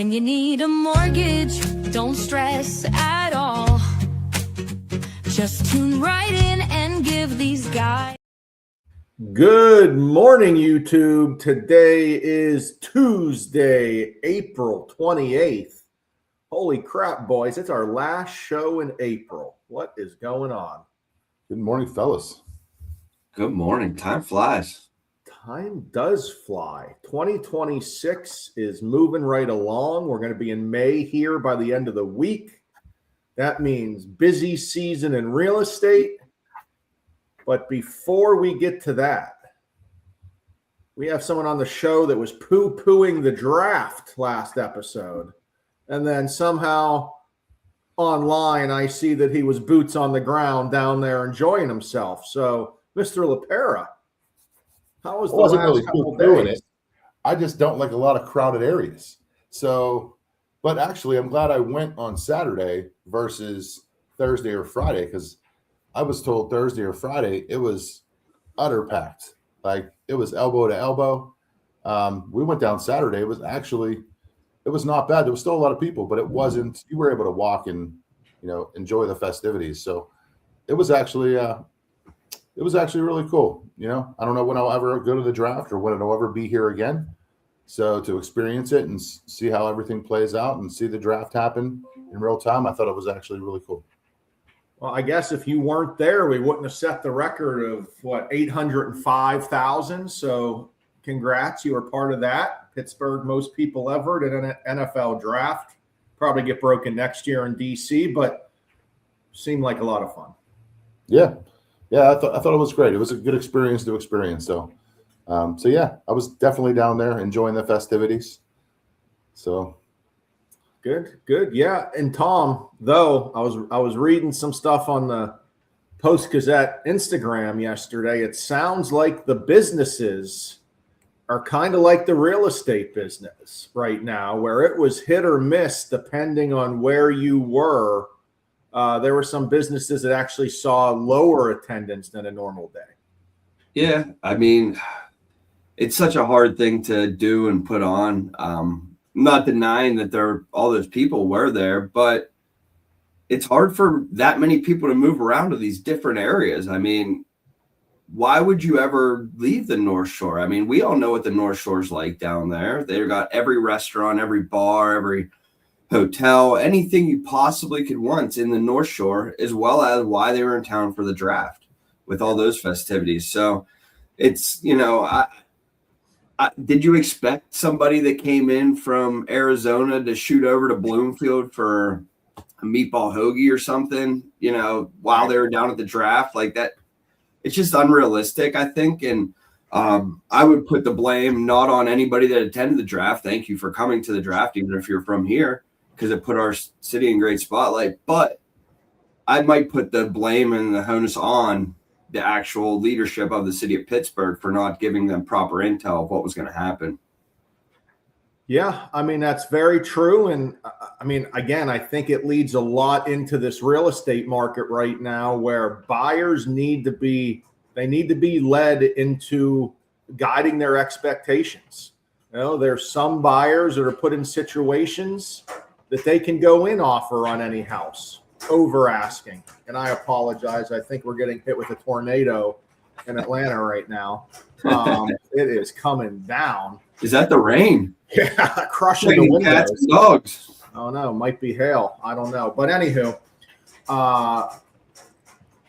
When you need a mortgage, don't stress at all. Just tune right in and give these guys. Good morning, YouTube. Today is Tuesday, April 28th. Holy crap, boys. It's our last show in April. What is going on? Good morning, fellas. Good morning. Time flies. Time does fly. 2026 is moving right along. We're going to be in May here by the end of the week. That means busy season in real estate. But before we get to that, we have someone on the show that was poo-pooing the draft last episode. And then somehow online, I see that he was boots on the ground down there enjoying himself. So, Mr. LaPera, how was the last really couple doing days? it. I just don't like a lot of crowded areas. So, but actually, I'm glad I went on Saturday versus Thursday or Friday, because I was told Thursday or Friday it was utter packed. Like it was elbow to elbow. We went down Saturday. It was not bad. There was still a lot of people, but it wasn't. You were able to walk and enjoy the festivities. So it was actually really cool. I don't know when I'll ever go to the draft or when I'll ever be here again. So to experience it and see how everything plays out and see the draft happen in real time, I thought it was actually really cool. Well, I guess if you weren't there, we wouldn't have set the record of 805,000. So congrats, you were part of that. Pittsburgh, most people ever at an NFL draft. Probably get broken next year in DC, but seemed like a lot of fun. Yeah, I thought it was great. It was a good experience to experience. So yeah, I was definitely down there enjoying the festivities. So. Good. Yeah. And Tom, though, I was reading some stuff on the Post-Gazette Instagram yesterday. It sounds like the businesses are kind of like the real estate business right now, where it was hit or miss depending on where you were. There were some businesses that actually saw lower attendance than a normal day. Yeah. I mean, it's such a hard thing to do and put on. I'm not denying that all those people were there, but it's hard for that many people to move around to these different areas. I mean, why would you ever leave the North Shore? I mean, we all know what the North Shore's like down there. They've got every restaurant, every bar, every hotel, anything you possibly could want in the North Shore, as well as why they were in town for the draft with all those festivities. So it's, did you expect somebody that came in from Arizona to shoot over to Bloomfield for a meatball hoagie or something, while they were down at the draft like that? It's just unrealistic, I think. And I would put the blame not on anybody that attended the draft. Thank you for coming to the draft, even if you're from here, because it put our city in great spotlight. But I might put the blame and the onus on the actual leadership of the city of Pittsburgh for not giving them proper intel of what was going to happen. Yeah, I mean, that's very true. And I mean, again, I think it leads a lot into this real estate market right now where buyers need to be led into guiding their expectations. There's some buyers that are put in situations that they can go in offer on any house over asking. And I apologize. I think we're getting hit with a tornado in Atlanta right now. It is coming down. Is that the rain? Yeah, crushing the windows. Cats and dogs. Oh no, might be hail. I don't know. But anywho,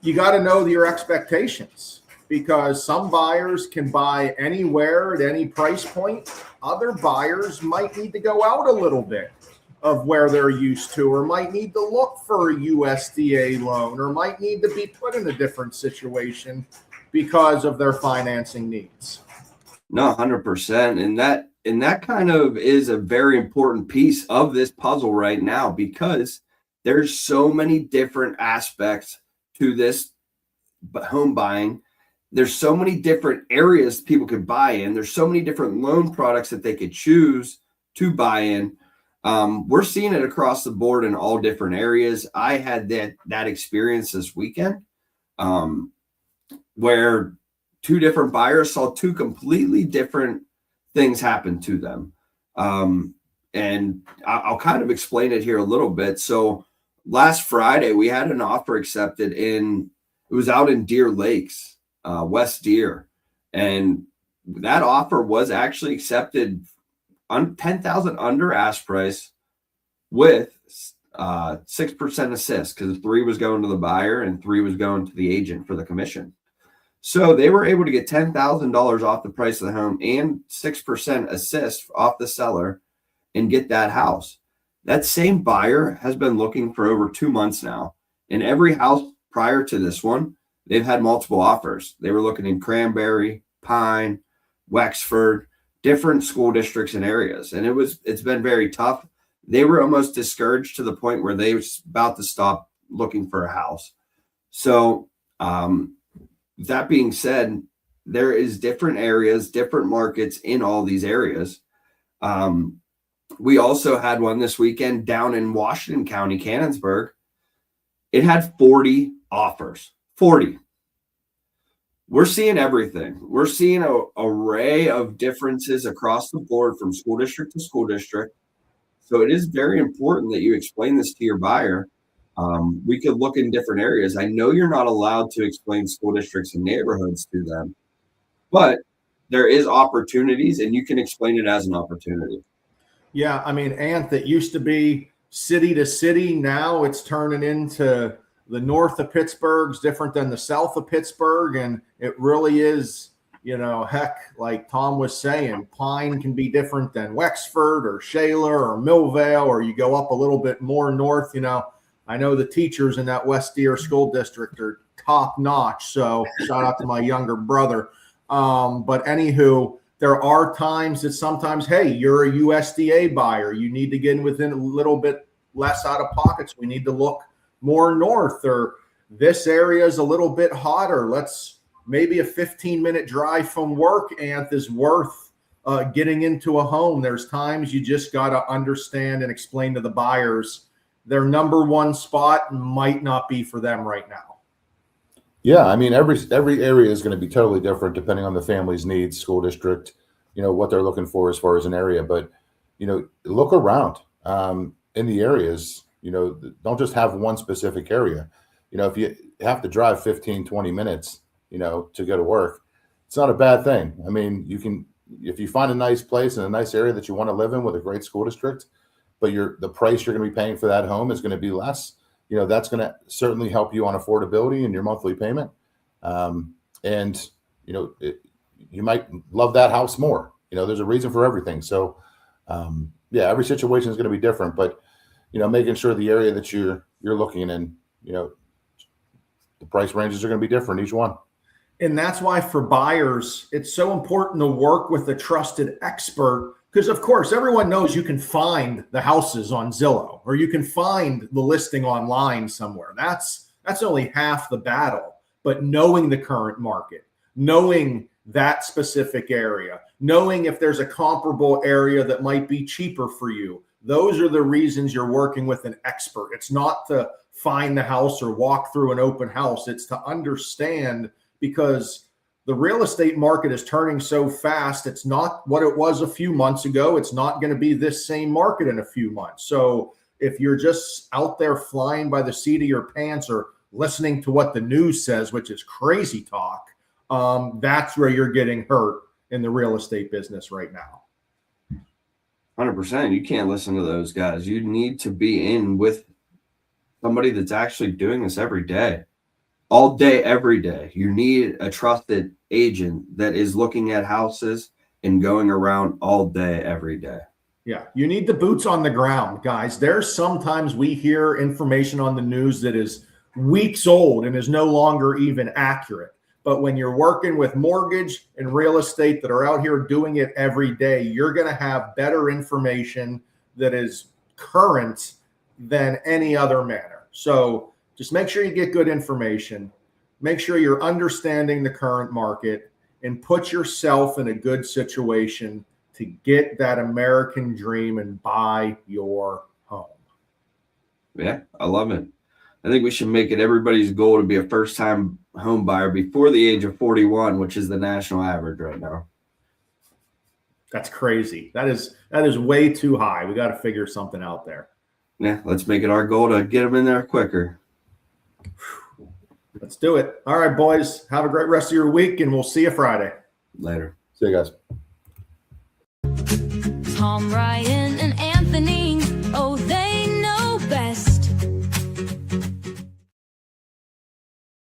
you got to know your expectations, because some buyers can buy anywhere at any price point. Other buyers might need to go out a little bit of where they're used to, or might need to look for a USDA loan, or might need to be put in a different situation because of their financing needs. No, 100%. And that kind of is a very important piece of this puzzle right now, because there's so many different aspects to this home buying. There's so many different areas people could buy in. There's so many different loan products that they could choose to buy in. We're seeing it across the board in all different areas. I had that experience this weekend, where two different buyers saw two completely different things happen to them. and I'll kind of explain it here a little bit. So last Friday, we had an offer accepted it was out in Deer Lakes, West Deer. And that offer was actually accepted on 10,000 under ask price with 6% assist, because 3 was going to the buyer and 3 was going to the agent for the commission. So they were able to get $10,000 off the price of the home and 6% assist off the seller and get that house. That same buyer has been looking for over 2 months now. And every house prior to this one, they've had multiple offers. They were looking in Cranberry, Pine, Wexford, different school districts and areas. And it's been very tough. They were almost discouraged to the point where they were about to stop looking for a house. So, that being said, there is different areas, different markets in all these areas. We also had one this weekend down in Washington County, Canonsburg. It had 40 offers. 40. We're seeing everything. We're seeing an array of differences across the board from school district to school district. So it is very important that you explain this to your buyer. We could look in different areas. I know you're not allowed to explain school districts and neighborhoods to them, but there is opportunities, and you can explain it as an opportunity. Yeah, I mean, Ant, that used to be city to city. Now it's turning into the north of Pittsburgh's different than the south of Pittsburgh. And it really is, heck, like Tom was saying, Pine can be different than Wexford or Shaler or Millvale, or you go up a little bit more north. I know the teachers in that West Deer school district are top notch. So shout out to my younger brother. But anywho, there are times that sometimes, hey, you're a USDA buyer. You need to get within a little bit less out of pockets. We need to look more north, or this area is a little bit hotter. Maybe a 15-minute drive from work, Anth, is worth getting into a home. There's times you just got to understand and explain to the buyers their number one spot might not be for them right now. Yeah, I mean, every area is going to be totally different depending on the family's needs, school district, what they're looking for as far as an area. But, look around in the areas, don't just have one specific area. If you have to drive 15, 20 minutes, to go to work, it's not a bad thing. I mean, if you find a nice place in a nice area that you want to live in with a great school district, but the price you're going to be paying for that home is going to be less, that's going to certainly help you on affordability and your monthly payment. You might love that house more. There's a reason for everything. So, every situation is going to be different, but, making sure the area that you're looking in, the price ranges are going to be different, each one. And that's why for buyers, it's so important to work with a trusted expert, because of course, everyone knows you can find the houses on Zillow, or you can find the listing online somewhere. That's only half the battle. But knowing the current market, knowing that specific area, knowing if there's a comparable area that might be cheaper for you, those are the reasons you're working with an expert. It's not to find the house or walk through an open house. It's to understand, because the real estate market is turning so fast. It's not what it was a few months ago. It's not going to be this same market in a few months. So if you're just out there flying by the seat of your pants or listening to what the news says, which is crazy talk, that's where you're getting hurt in the real estate business right now. 100%. You can't listen to those guys. You need to be in with somebody that's actually doing this every day, all day, every day. You need a trusted agent that is looking at houses and going around all day, every day. Yeah, you need the boots on the ground, guys. There's sometimes we hear information on the news that is weeks old and is no longer even accurate. But when you're working with mortgage and real estate that are out here doing it every day, you're going to have better information that is current than any other manner. So just make sure you get good information. Make sure you're understanding the current market and put yourself in a good situation to get that American dream and buy your home. Yeah, I love it. I think we should make it everybody's goal to be a first-time home buyer before the age of 41, which is the national average right now. That's crazy. That is way too high. We got to figure something out there. Yeah, let's make it our goal to get them in there quicker. Let's do it. All right, boys. Have a great rest of your week, and we'll see you Friday. Later. See you guys. Tom Ryan.